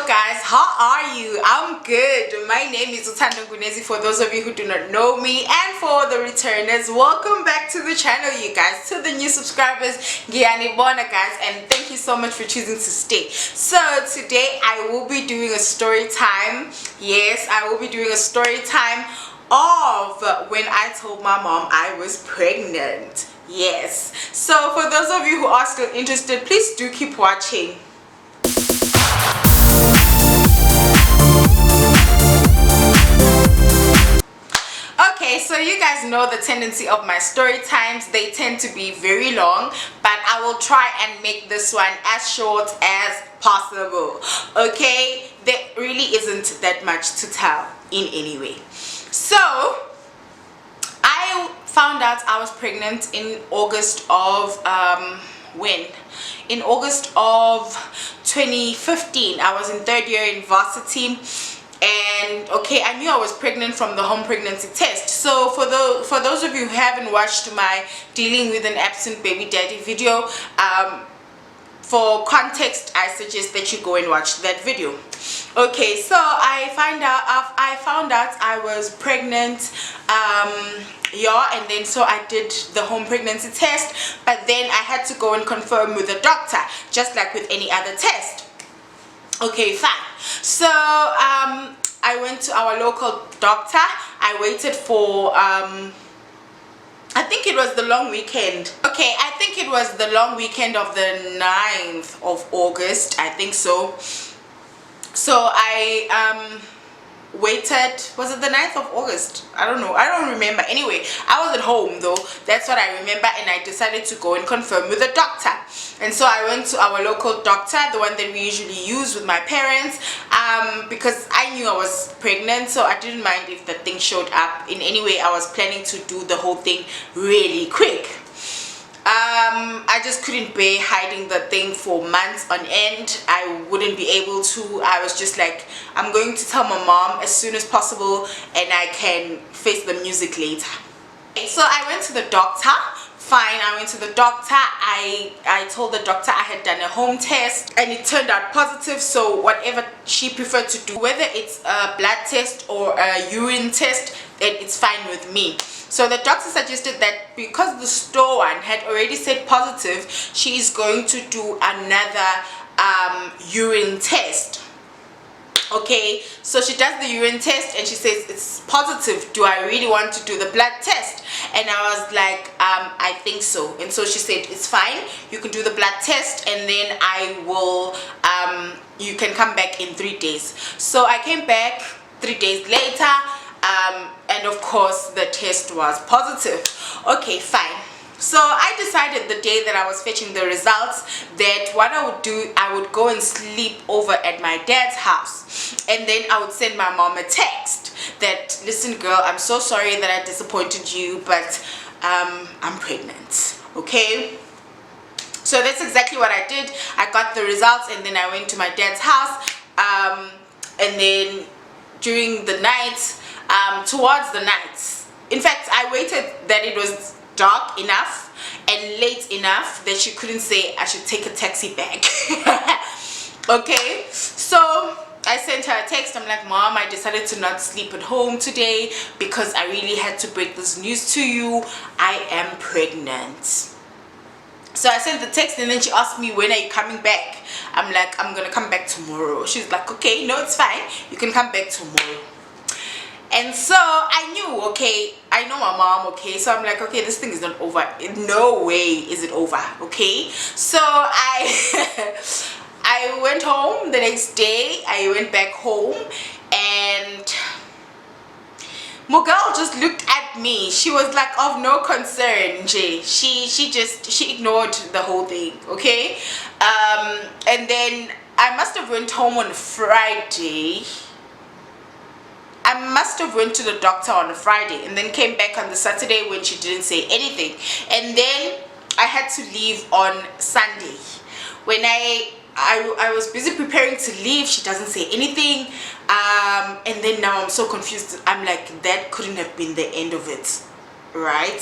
Hello guys, how are you? I'm good. My name is Utando Gunezi for those of you who do not know me, and for the returners, welcome back to the channel, you guys. To the new subscribers, Giani Bona guys, and thank you so much for choosing to stay. So today I will be doing a story time. Yes, I will be doing a story time of when I told my mom I was pregnant. Yes, so for those of you who are still interested, please do keep watching. Okay, so you guys know the tendency of my story times. They tend to be very long, but I will try and make this one as short as possible. Okay, there really isn't that much to tell in any way. So I found out I was pregnant in August of when? In August of 2015. I was in third year university. And okay, I knew I was pregnant from the home pregnancy test. So for those of you who haven't watched my dealing with an absent baby daddy video, for context, I suggest that you go and watch that video. Okay, so I found out I was pregnant, and then so I did the home pregnancy test, but then I had to go and confirm with the doctor, just like with any other test. Okay, fine. So I went to our local doctor. I waited for I think it was the long weekend. Okay, I think it was the long weekend of the 9th of August, I think so. So I waited, was it the 9th of August? I don't know, I don't remember. Anyway, I was at home though, that's what I remember, and I decided to go and confirm with the doctor. And so I went to our local doctor, the one that we usually use with my parents, because I knew I was pregnant, so I didn't mind if the thing showed up. In any way, I was planning to do the whole thing really quick. I just couldn't bear hiding the thing for months on end. I wouldn't be able to. I was just like, I'm going to tell my mom as soon as possible, and I can face the music later. So I went to the doctor. Fine, I went to the doctor. I told the doctor I had done a home test and it turned out positive, so whatever she preferred to do, whether it's a blood test or a urine test, then it's fine with me. So the doctor suggested that because the store one had already said positive, she is going to do another urine test. Okay, so she does the urine test and she says it's positive. Do I really want to do the blood test? And I was like, I think so. And so she said, it's fine, you can do the blood test, and then I will you can come back in 3 days. So I came back 3 days later, and of course the test was positive. Okay, fine. So I decided the day that I was fetching the results that what I would do, I would go and sleep over at my dad's house, and then I would send my mom a text that, listen girl, I'm so sorry that I disappointed you, but I'm pregnant. Okay, so that's exactly what I did. I got the results and then I went to my dad's house, and then during the night, towards the night, in fact I waited that it was dark enough and late enough that she couldn't say I should take a taxi back. Okay, so I sent her a text. I'm like, Mom, I decided to not sleep at home today because I really had to break this news to you. I am pregnant. So I sent the text and then she asked me, when are you coming back? I'm like, I'm gonna come back tomorrow. She's like, okay, no, it's fine, you can come back tomorrow. And so I knew, okay, I know my mom, okay, so I'm like, okay, this thing is not over. In no way is it over, okay? So I I went home the next day. I went back home and Mugal just looked at me. She was like of no concern, Jay. She ignored the whole thing, okay? And then I must have went home on Friday. I must have went to the doctor on a Friday and then came back on the Saturday when she didn't say anything. And then I had to leave on Sunday. When I was busy preparing to leave, she doesn't say anything. And then now I'm so confused. I'm like, that couldn't have been the end of it, right?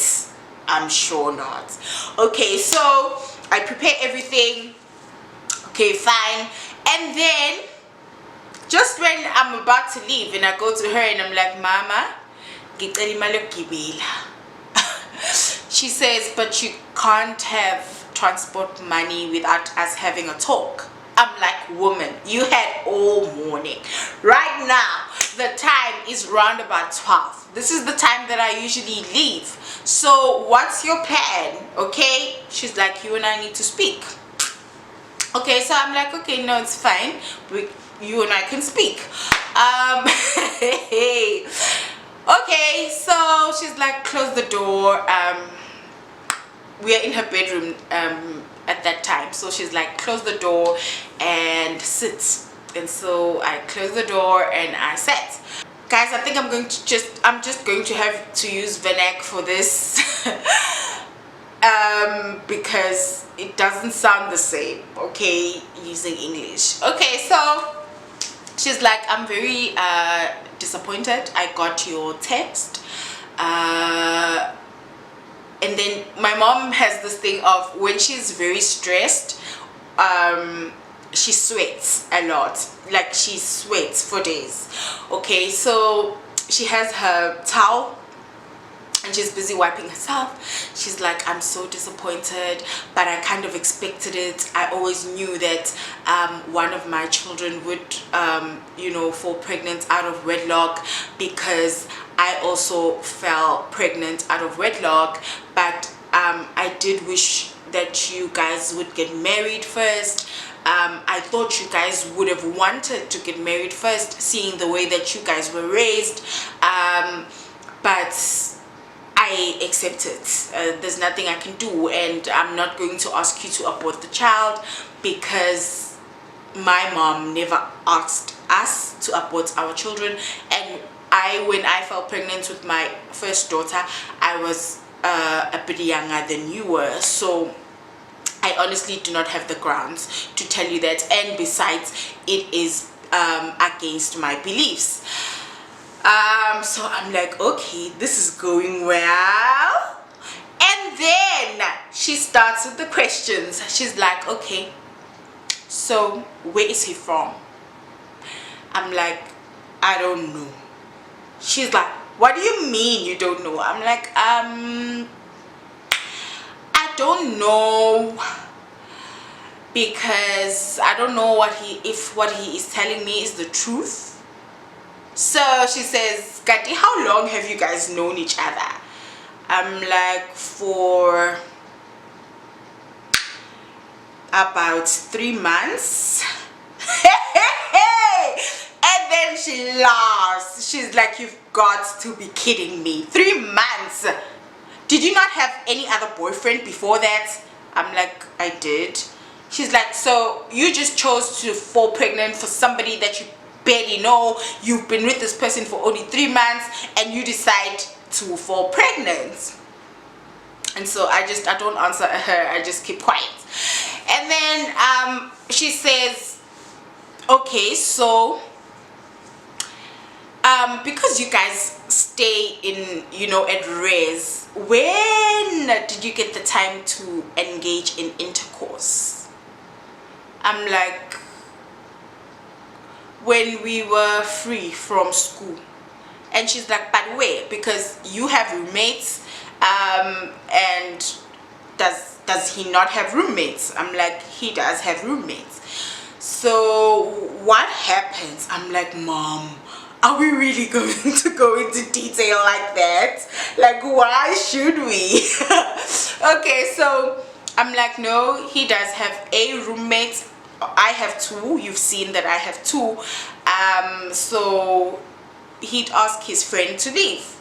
I'm sure not. Okay, so I prepare everything. Okay, fine. And then Just when I'm about to leave and I go to her and I'm like, Mama, ngicela imali yokugibela. She says, but you can't have transport money without us having a talk. I'm like, woman, you had all morning. Right now, the time is round about 12. This is the time that I usually leave. So what's your plan? Okay? She's like, you and I need to speak. Okay, so I'm like, okay, no, it's fine. You and I can speak. Okay, so she's like, close the door. We are in her bedroom at that time, so she's like, close the door and sit. And so I closed the door and I sat. Guys, I think I'm just going to have to use vernac for this. Because it doesn't sound the same, okay, using English. Okay, so she's like, I'm very disappointed. I got your text. And then my mom has this thing of when she's very stressed, she sweats a lot. Like she sweats for days. Okay, so she has her towel and she's busy wiping herself. She's like, I'm so disappointed, but I kind of expected it. I always knew that one of my children would you know, fall pregnant out of wedlock, because I also fell pregnant out of wedlock. But I did wish that you guys would get married first. I thought you guys would have wanted to get married first, seeing the way that you guys were raised. But I accept it. There's nothing I can do, and I'm not going to ask you to abort the child, because my mom never asked us to abort our children. And when I fell pregnant with my first daughter, I was a bit younger than you were, so I honestly do not have the grounds to tell you that. And besides, it is against my beliefs. So I'm like, okay, this is going well. And then she starts with the questions. She's like, okay, so where is he from? I'm like, I don't know. She's like, what do you mean you don't know? I'm like, I don't know, because I don't know if what he is telling me is the truth. So she says, Kati, how long have you guys known each other? I'm like, for about 3 months. And then she laughs. She's like, you've got to be kidding me. 3 months? Did you not have any other boyfriend before that? I'm like, I did. She's like, so you just chose to fall pregnant for somebody that you barely know. You've been with this person for only 3 months and you decide to fall pregnant. And so I don't answer her. I just keep quiet. And then she says, okay, so because you guys stay in, you know, at res, when did you get the time to engage in intercourse? I'm like, when we were free from school. And she's like, but where? Because you have roommates, and does he not have roommates? I'm like, he does have roommates. So what happens? I'm like, Mom, are we really going to go into detail like that? Like, why should we? Okay, so I'm like, no, he does have a roommate. I have 2. You've seen that I have 2. So he'd ask his friend to leave.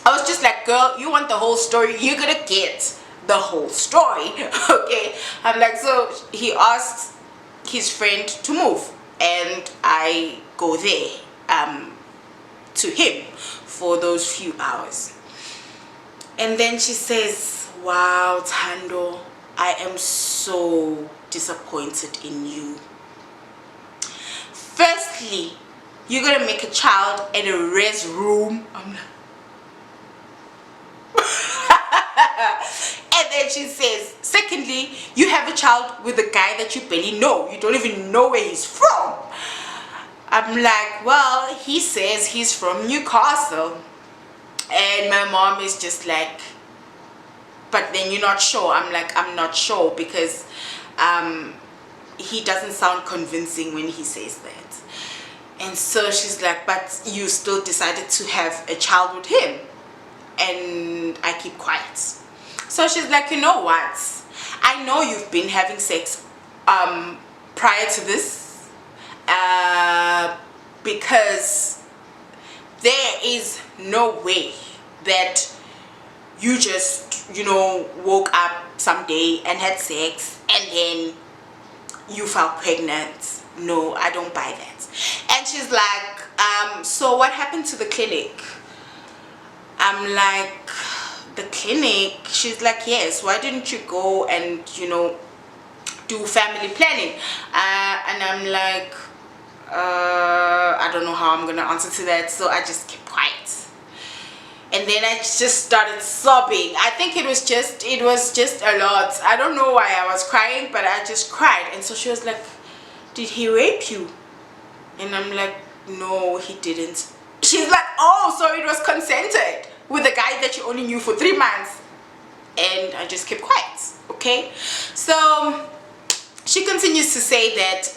I was just like, girl, you want the whole story, you're gonna get the whole story. Okay, I'm like, so he asks his friend to move, and I go there to him for those few hours. And then she says, wow, Tando, I am so disappointed in you. Firstly, you're gonna make a child in a res room. I'm like, and then she says, secondly, you have a child with a guy that you barely know. You don't even know where he's from. I'm like, well, he says he's from Newcastle. And my mom is just like, but then you're not sure. I'm like, I'm not sure because he doesn't sound convincing when he says that. And so she's like, but you still decided to have a child with him. And I keep quiet. So she's like, you know what? I know you've been having sex prior to this because there is no way that you just, woke up someday and had sex and then you fell pregnant. No, I don't buy that. And she's like, so what happened to the clinic? I'm like, the clinic? She's like, yes, why didn't you go and do family planning? And I'm like, I don't know how I'm gonna answer to that, so I just kept quiet. And then I just started sobbing. I think it was just a lot. I don't know why I was crying, but I just cried. And so she was like, did he rape you? And I'm like, no, he didn't. She's like, oh, so it was consented with a guy that you only knew for 3 months. And I just kept quiet. Okay, so she continues to say that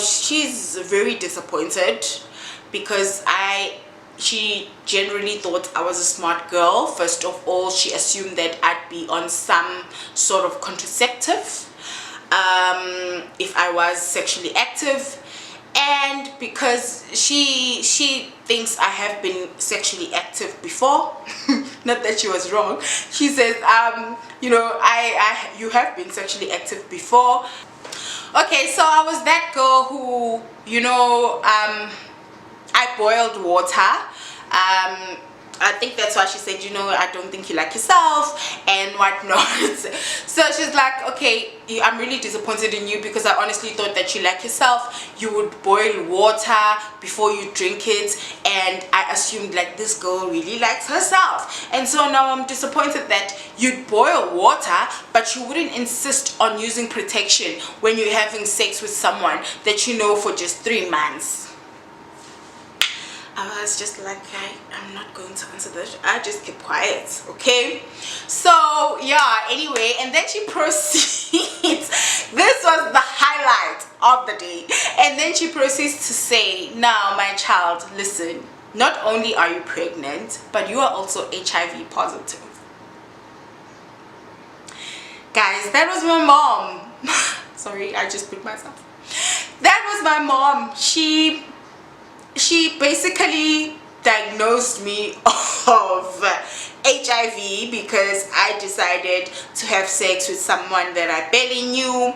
she's very disappointed because she generally thought I was a smart girl. First of all, she assumed that I'd be on some sort of contraceptive if I was sexually active, and because she thinks I have been sexually active before. Not that she was wrong. She says you have been sexually active before. Okay, so I was that girl who I boiled water. I think that's why she said, I don't think you like yourself and whatnot. So she's like, okay, I'm really disappointed in you because I honestly thought that you like yourself. You would boil water before you drink it, and I assumed like this girl really likes herself. And so now I'm disappointed that you'd boil water, but you wouldn't insist on using protection when you're having sex with someone that you know for just 3 months. I was just like, I'm not going to answer this. I just kept quiet. Okay, so yeah, anyway, and then she proceeds. This was the highlight of the day. And then she proceeds to say, now my child, listen, not only are you pregnant, but you are also HIV positive. Guys, that was my mom. Sorry, I just put myself. That was my mom. She basically diagnosed me of HIV because I decided to have sex with someone that I barely knew.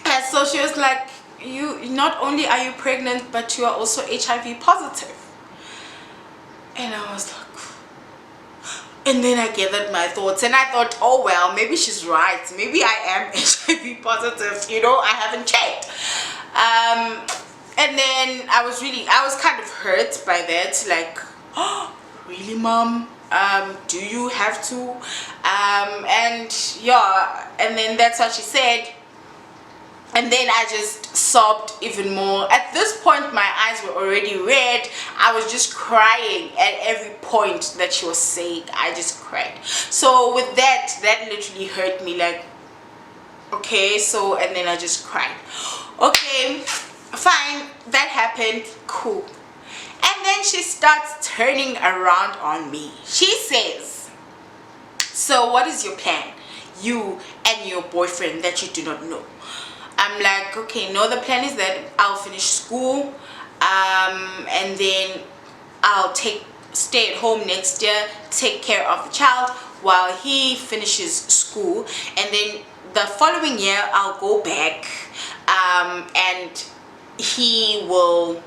And so she was like, you not only are you pregnant, but you are also HIV positive. And I was like, and then I gathered my thoughts and I thought, oh well, maybe she's right, maybe I am HIV positive, I haven't checked. And then I was kind of hurt by that, like, oh, really, mom? Do you have to? And yeah, and then that's what she said. And then I just sobbed even more. At this point, my eyes were already red. I was just crying at every point that she was saying. I just cried. So with that literally hurt me, like, okay, so, and then I just cried. Okay, fine, that happened, cool. And then she starts turning around on me. She says, so what is your plan, you and your boyfriend that you do not know? I'm like, okay, no, the plan is that I'll finish school and then I'll stay at home next year, take care of the child while he finishes school, and then the following year I'll go back and he will,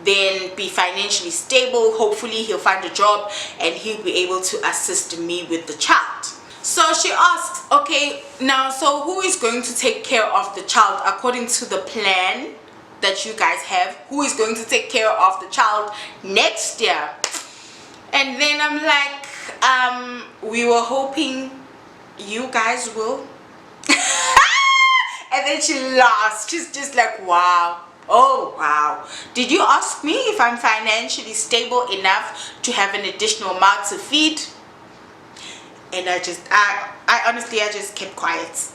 then be financially stable. Hopefully he'll find a job and he'll be able to assist me with the child. So she asks, okay, now, so who is going to take care of the child according to the plan that you guys have? Who is going to take care of the child next year? And then I'm like, we were hoping you guys will. And And then she laughs. She's just like, wow. Oh wow. Did you ask me if I'm financially stable enough to have an additional mouth to feed? And I honestly, I just kept quiet.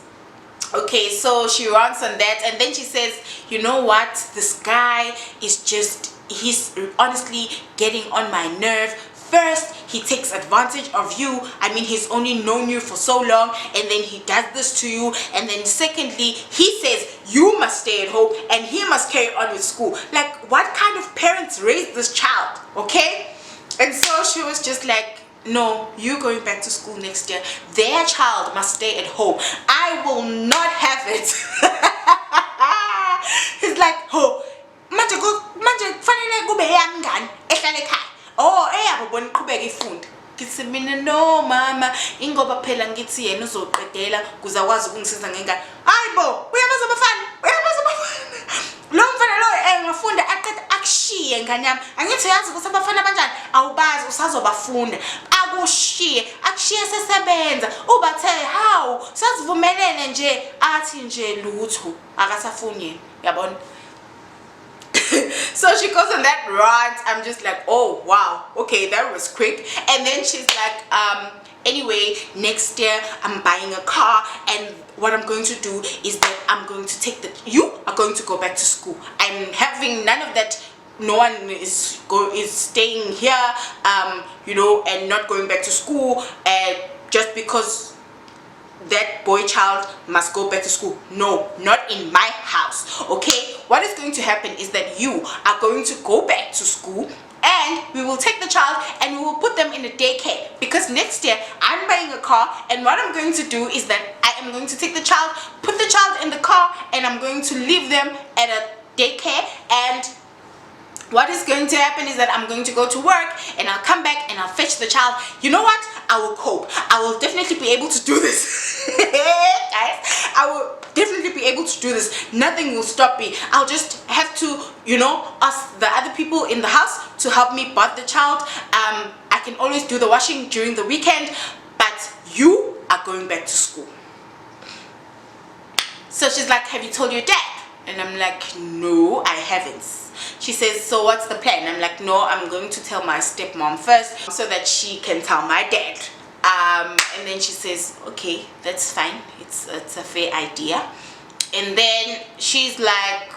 Okay, so she runs on that, and then she says, you know what, this guy is just, he's honestly getting on my nerve. First, he takes advantage of you. I mean, he's only known you for so long, and then he does this to you. And then secondly, he says you must stay at home and he must carry on with school. Like, what kind of parents raised this child? Okay? And so she was just like, no, you're going back to school next year. Their child must stay at home. I will not have it. He's like, oh, manje kufanele kube yami ngane ehlala ekhaya. Oh, eyabo bona iqhubeka ifunda. Ngithi mina no mama, ingoba phela ngithi yena uzoqedela kuze akwazi ukungisiza ngengane. Hayibo, uyabaza abafana. Lo mfana lo engafunda aqeda akushiye ngane yami. Angithi yazi ukuthi abafana abanjani awubazi usazobafunda. Akushiye sesebenza. Ubathe how sazivumelene nje athi nje lutho akasafuni yena. Yabona? So she goes on that rant. I'm just like, oh wow, okay, that was quick. And then she's like, anyway, next year I'm buying a car, and what I'm going to do is that I'm going to take you are going to go back to school. I'm having none of that. No one is staying here, you know, and not going back to school, and just because that boy child must go back to school. No, not in my house. Okay, what is going to happen is that you are going to go back to school, and we will take the child and we will put them in a daycare, because next year I'm buying a car, and what I'm going to do is that I am going to take the child, put the child in the car, and I'm going to leave them at a daycare. And what is going to happen is that I'm going to go to work, and I'll come back and I'll fetch the child. You know what? I will cope. I will definitely be able to do this. Guys, I will definitely be able to do this. Nothing will stop me. I'll just have to, you know, ask the other people in the house to help me bath the child. I can always do the washing during the weekend, but you are going back to school. So she's like, have you told your dad? And I'm like, no, I haven't. She says, so what's the plan? I'm like, no, I'm going to tell my stepmom first so that she can tell my dad. And then she says, okay, that's fine. It's a fair idea. And then she's like,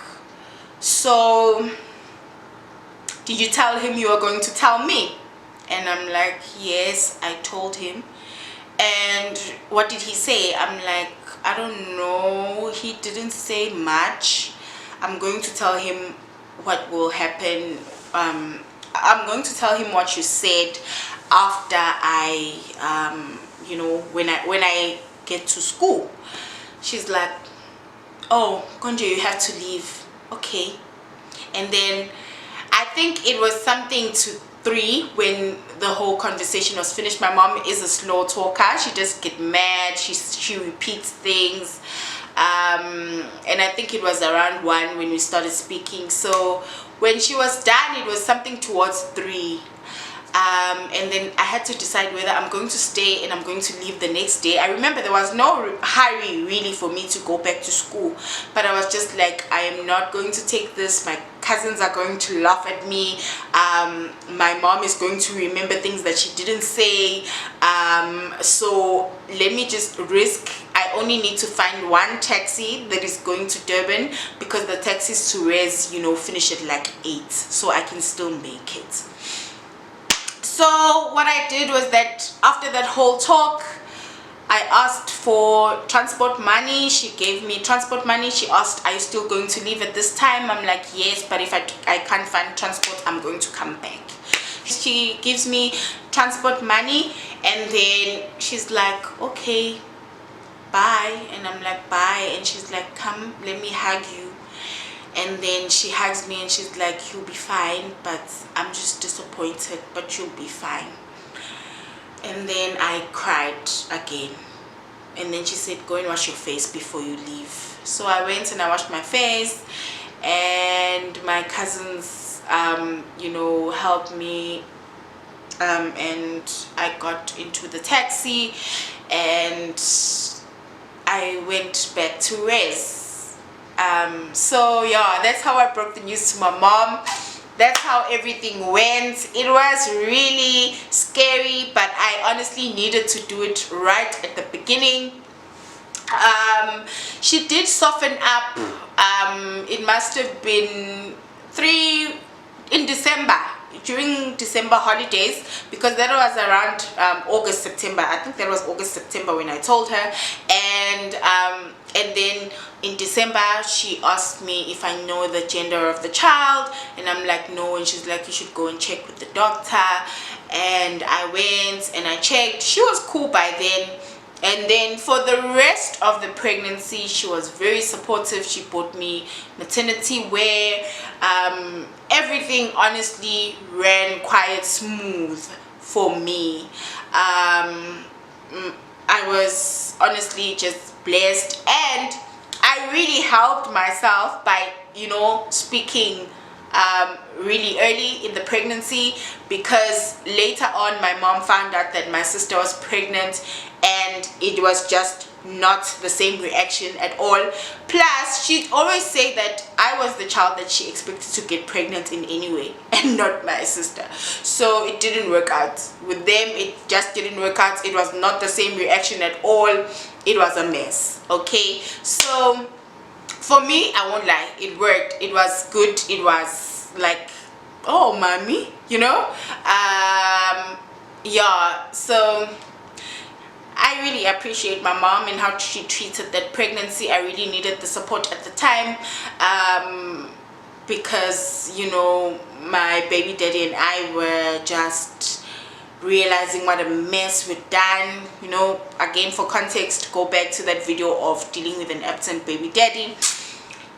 so did you tell him you were going to tell me? And I'm like, yes, I told him. And what did he say? I'm like, I don't know. He didn't say much. I'm going to tell him what will happen. I'm going to tell him what you said after I you know, when I get to school. She's like, oh Konjo, you have to leave. Okay. And then I think it was something to 3 when the whole conversation was finished. My mom is a slow talker. She just get mad. She repeats things. And I think it was around 1 when we started speaking. So when she was done, it was something towards 3. And then I had to decide whether I'm going to stay and I'm going to leave the next day. I remember there was no hurry really for me to go back to school, but I was just like, I am not going to take this. My cousins are going to laugh at me. My mom is going to remember things that she didn't say. So let me just risk. I only need to find 1 taxi that is going to Durban, because the taxis to Res, you know, finish at like 8, so I can still make it. So what I did was that after that whole talk, I asked for transport money. She gave me transport money. She asked, are you still going to leave at this time? I'm like, yes, but if I can't find transport, I'm going to come back. She gives me transport money, and then she's like, okay, bye. And I'm like, bye. And she's like, come, let me hug you. And then she hugs me and she's like, you'll be fine, but I'm just disappointed, but you'll be fine. And then I cried again. And then she said, go and wash your face before you leave. So I went and I washed my face, and my cousins you know, helped me, and I got into the taxi and I went back to Res. So yeah, that's how I broke the news to my mom. That's how everything went. It was really scary, but I honestly needed to do it right at the beginning. She did soften up. It must have been in December, during December holidays, because that was around August, September. I think that was August, September when I told her. And then in December she asked me if I know the gender of the child, and I'm like, no. And she's like, you should go and check with the doctor. And I went and I checked. She was cool by then. And then for the rest of the pregnancy, she was very supportive. She bought me maternity wear. Everything honestly ran quite smooth for me. I was honestly just blessed, and I really helped myself by, speaking really early in the pregnancy, because later on my mom found out that my sister was pregnant, and it was just not the same reaction at all. Plus, she'd always say that I was the child that she expected to get pregnant in any way, and not my sister. So it didn't work out with them. It just didn't work out. It was not the same reaction at all. It was a mess. Okay, so for me, I won't lie, it worked. It was good. It was like, oh mommy, yeah. So I really appreciate my mom and how she treated that pregnancy. I really needed the support at the time, because my baby daddy and I were just realizing what a mess we'd done. Again, for context, go back to that video of dealing with an absent baby daddy.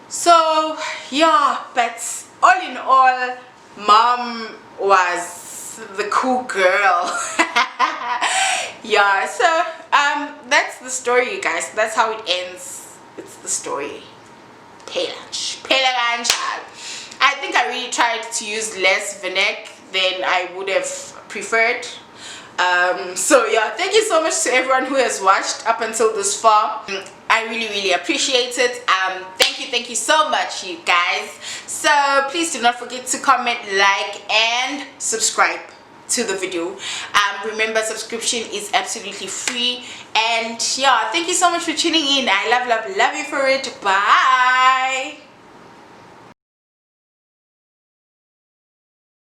So yeah, but all in all, mom was the cool girl. Yeah, so that's the story, you guys. That's how it ends. It's the story. I think I really tried to use less vinaigrette than I would have preferred. So yeah, thank you so much to everyone who has watched up until this far. I really appreciate it. Thank you so much, you guys. So please do not forget to comment, like, and subscribe to the video. Remember, subscription is absolutely free. And yeah, thank you so much for tuning in. I love you for it. Bye.